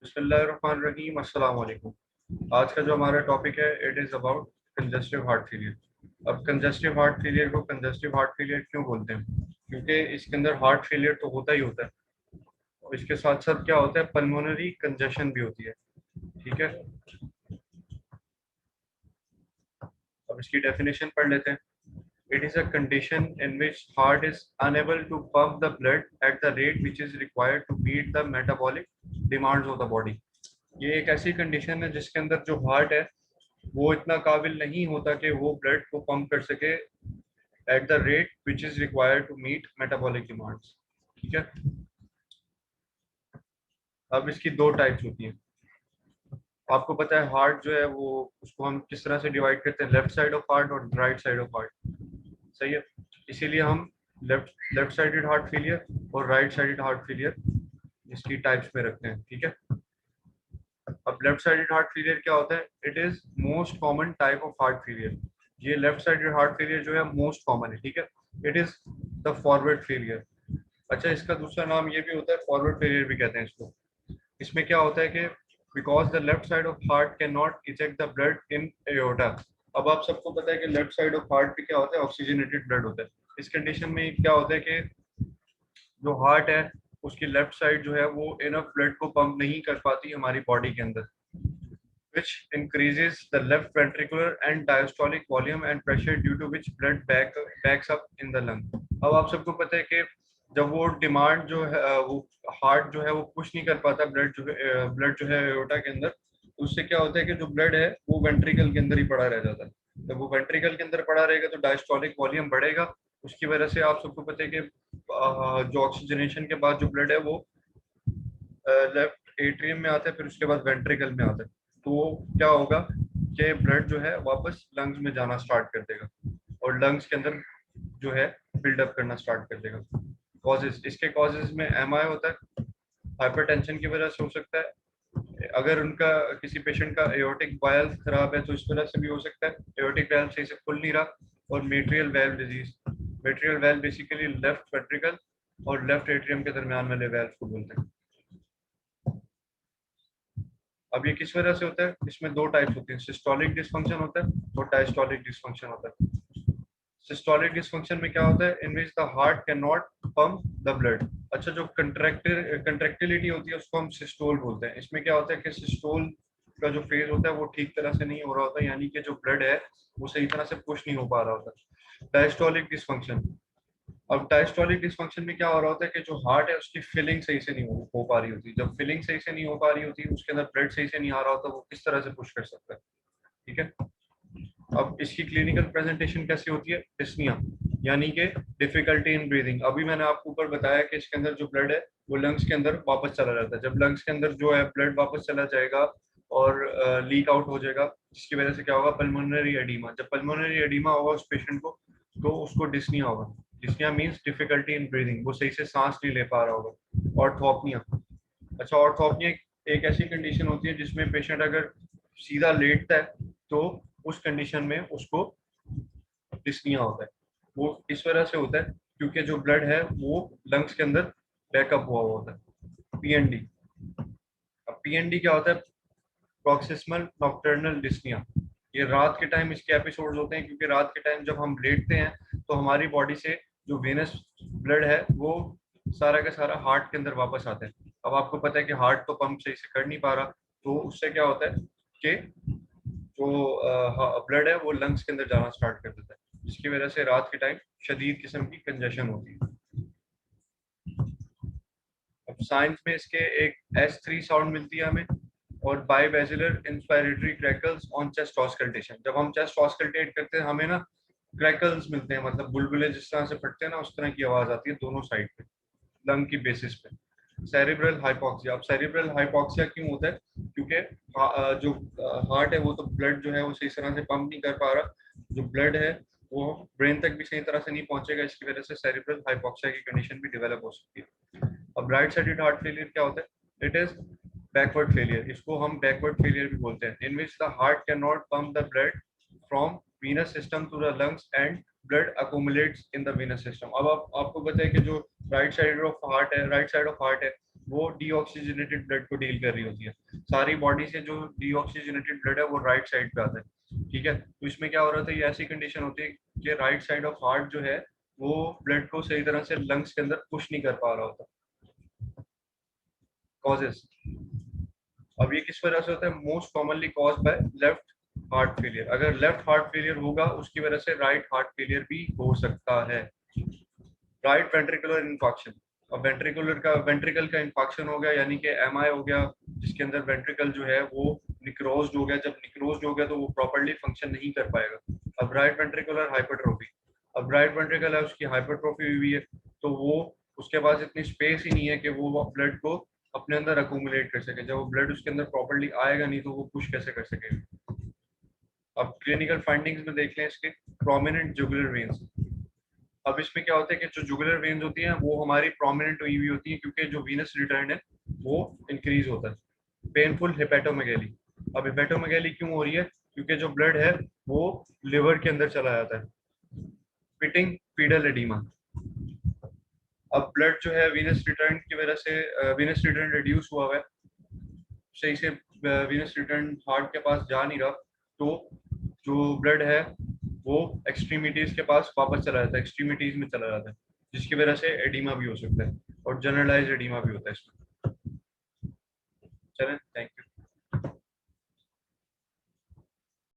बिस्मिल्लाहिर्रहमानिर्रहीम, अस्सलाम वालेकुम। आज का जो हमारा टॉपिक है it is about congestive heart failure. अब कंजस्टिव हार्ट फेलियर को कंजस्टिव हार्ट फेलियर क्यों बोलते हैं? क्योंकि इसके अंदर हार्ट फेलियर तो होता ही होता है और इसके साथ साथ क्या होता है, पल्मोनरी कंजेशन भी होती है। ठीक है, अब इसकी डेफिनेशन पढ़ लेते हैं। It is a condition in which heart is unable to pump the blood at the rate which is required to meet the metabolic demands of the body। ये एक ऐसी कंडीशन है जिसके अंदर जो हार्ट है वो इतना काबिल नहीं होता कि वो ब्लड को पंप कर सके at the rate which is required to meet metabolic demands. ठीक है, अब इसकी दो टाइप्स होती हैं। आपको पता है हार्ट जो है वो उसको हम किस तरह से डिवाइड करते हैं, लेफ्ट साइड ऑफ हार्ट और राइट साइड ऑफ हार्ट। सही है, इसीलिए हम लेफ्ट साइडेड हार्ट फेलियर और राइट साइडेड हार्ट फेलियर इसकी टाइप्स में रखते हैं। ठीक है, अब लेफ्ट साइडेड हार्ट फेलियर क्या होता है? It is most common type of heart failure. ये लेफ्ट साइडेड हार्ट फेलियर जो है मोस्ट कॉमन है। ठीक है, it is the forward failure. अच्छा, इसका दूसरा नाम ये भी होता है, फॉरवर्ड फेलियर भी कहते हैं इसको। इसमें क्या होता है कि because the left side of heart can not eject the blood in aorta. अब आप सबको पता है कि लेफ्ट साइड ऑफ हार्ट पे क्या होता है, ऑक्सीजनेटेड ब्लड होता है। इस कंडीशन में क्या होता है कि जो हार्ट है उसकी लेफ्ट साइड जो है वो इनफ ब्लड को पंप नहीं कर पाती हमारी बॉडी के अंदर, which increases the left ventricular and diastolic volume and pressure, due to which blood backs up in the lung। अब आप सबको पता है कि जब वो डिमांड जो है वो हार्ट जो है वो पुश नहीं कर पाता ब्लड जो है एओर्टा के अंदर, उससे क्या होता है कि जो ब्लड है वो वेंट्रिकल के अंदर ही पड़ा रह जाता है। जब वो वेंट्रिकल के अंदर पड़ा रहेगा तो डायस्टोलिक वॉल्यूम बढ़ेगा। उसकी वजह से आप सबको पता है कि जो ऑक्सीजनेशन के बाद जो ब्लड है वो लेफ्ट एट्रियम में आता है, फिर उसके बाद वेंट्रिकल में आता है। तो क्या होगा कि ब्लड जो है वापस लंग्स में जाना स्टार्ट कर देगा और लंग्स के अंदर जो है बिल्डअप करना स्टार्ट कर देगा। कॉजेज, इसके कॉजेज में एमआई होता है, हाइपरटेंशन की वजह से हो सकता है। अगर उनका किसी पेशेंट का एओर्टिक वाल्व खराब है तो इस वजह से भी हो सकता है, एओर्टिक वाल्व सही से खुल नहीं रहा। और mitral valve disease, mitral valve basically left ventricle और लेफ्ट एट्रियम के दरमियान वाले वाल्व को बोलते हैं। अब ये किस वजह से होता है? इसमें दो टाइप्स होती हैं, सिस्टोलिक डिसफंक्शन होता है और डायस्टोलिक डिसफंक्शन होता है। सिस्टोलिक डिसफंक्शन में क्या होता है? In which the heart can not pump the blood. अच्छा, जो कंट्रैक्टिलिटी होती है उसको हम सिस्टोल बोलते हैं। इसमें क्या होता है कि सिस्टोल का जो फेज होता है वो ठीक तरह से नहीं हो रहा होता, यानी कि जो ब्लड है वो सही तरह से पुश नहीं हो पा रहा होता। डायस्टोलिक डिसफंक्शन, अब डायस्टोलिक डिसफंक्शन में क्या हो रहा होता है कि जो हार्ट है उसकी फिलिंग सही से नहीं हो पा रही होती। जब फिलिंग सही से नहीं हो पा रही होती, उसके अंदर ब्लड सही से नहीं आ रहा होता, वो किस तरह से पुश कर सकता है? ठीक है, अब इसकी क्लिनिकल प्रेजेंटेशन कैसी होती है? डिस्निया, यानी कि डिफिकल्टी इन ब्रीदिंग। अभी मैंने आपको ऊपर बताया कि इसके अंदर जो ब्लड है वो लंग्स के अंदर वापस चला जाता है। जब लंग्स के अंदर जो है ब्लड वापस चला जाएगा और लीक आउट हो जाएगा, जिसकी वजह से क्या होगा? Pulmonary edema. जब पल्मोनरी एडीमा होगा उस पेशेंट को तो उसको डिस्निया होगा। Dyspnea means difficulty in breathing, वो सही से सांस नहीं ले पा रहा होगा। ऑर्थोपनिया, अच्छा ऑर्थोपनिया एक ऐसी कंडीशन होती है जिसमें पेशेंट अगर सीधा लेटता है तो उस कंडीशन में उसको डिस्निया होता है। वो इस वजह से होता है क्योंकि जो ब्लड है वो लंग्स के अंदर बैकअप हुआ होता है। पीएनडी, अब पीएनडी क्या होता है? Proximal nocturnal dyspnea. ये रात के टाइम इसके एपिसोड्स होते हैं, क्योंकि रात के टाइम जब हम लेटते हैं तो हमारी बॉडी से जो वेनस ब्लड है वो सारा का सारा हार्ट के अंदर वापस आता है। अब आपको पता है कि हार्ट तो पंप सही से कर नहीं पा रहा, तो उससे क्या होता है कि जो ब्लड है वो लंग्स के अंदर जाना स्टार्ट कर देता है, जिसकी वजह से रात के टाइम शदीद किस्म की कंजेशन होती है। अब साइंस में इसके एक S3 साउंड मिलती है हमें, और bibasilar inspiratory crackles on chest auscultation. जब हम चेस्ट ऑस्कल्टेट करते हैं हमें ना क्रैकल्स मिलते हैं, मतलब बुलबुले जिस तरह से फटते हैं ना उस तरह की आवाज आती है दोनों साइड पे, लंग की बेसिस पे। सेरिब्रल हाइपोक्सिया, अब सेरिब्रल हाइपोक्सिया क्यों होता है? क्योंकि जो हार्ट है वो तो ब्लड जो है वो सही तरह से पंप नहीं कर पा रहा, जो ब्लड है वो ब्रेन तक भी सही तरह से नहीं पहुंचेगा, इसकी वजह से सेरिब्रल हाइपोक्सिया की कंडीशन भी डेवलप हो सकती है। अब राइट साइडेड हार्ट फेलियर क्या होता है? It is backward failure. इसको हम बैकवर्ड फेलियर भी बोलते हैं, in which the heart can not pump the blood from venous system to the lungs and blood accumulates in the venous system। अब आपको पता है कि जो राइट साइड ऑफ हार्ट है वो डीऑक्सीजनेटेड ब्लड को डील कर रही होती है। सारी बॉडी से जो डीऑक्सीजनेटेड ब्लड है वो राइट साइड पे आता है, ठीक है। तो इसमें क्या हो रहा था, ये ऐसी कंडीशन होती है कि राइट साइड ऑफ हार्ट जो है वो ब्लड को सही तरह से लंग्स के अंदर पुश नहीं कर पा रहा होता। कॉजेस, अब ये किस वजह से होता है, most commonly cause by left heart failure. अगर लेफ्ट हार्ट फेलियर होगा उसकी वजह से राइट हार्ट फेलियर भी हो सकता है। राइट वेंट्रिकुलर इन्फॉक्शन, अब वेंट्रिकल का इन्फॉक्शन हो गया यानी कि एमआई हो गया, जिसके अंदर वेंट्रिकल जो है वो निक्रोज्ड हो गया। जब निक्रोज्ड हो गया तो वो प्रॉपर्ली फंक्शन नहीं कर पाएगा। अब राइट वेंट्रिकुलर हाइपरट्रोफी, अब राइट वेंट्रिकल है उसकी हाइपरट्रोफी हुई है, तो वो उसके पास इतनी स्पेस ही नहीं है कि वो ब्लड को अपने अंदर अकोमुलेट कर सके। जब वो ब्लड उसके अंदर प्रॉपर्ली आएगा नहीं तो वो पुश कैसे कर सकेगा। अब क्लिनिकल फाइंडिंग्स में देख लें इसके, प्रोमिनेंट जुगुलर वेन्स। अब इसमें क्या होता है कि जो जुगुलर वेन्स होती हैं वो हमारी प्रोमिनेंट हुई हुई होती हैं क्योंकि जो वीनस रिटर्न है वो इंक्रीज होता है। पेनफुल हेपेटोमेगैली, अब हेपेटोमेगैली क्यों हो रही है, क्योंकि जो ब्लड है वो लिवर के अंदर चला जाता है। पिटिंग पीडल एडिमा, अब ब्लड जो है वीनस रिटर्न की वजह से वीनस रिटर्न रिड्यूस हुआ हुआ है, सही से वीनस रिटर्न हार्ट के पास जा नहीं रहा, तो जो ब्लड है वो एक्सट्रीमिटीज के पास वापस चला जाता है, एक्सट्रीमिटीज में चला जाता है, जिसकी वजह से एडिमा भी हो सकता है और जनरलाइज एडिमा भी होता है इसमें। चलें, थैंक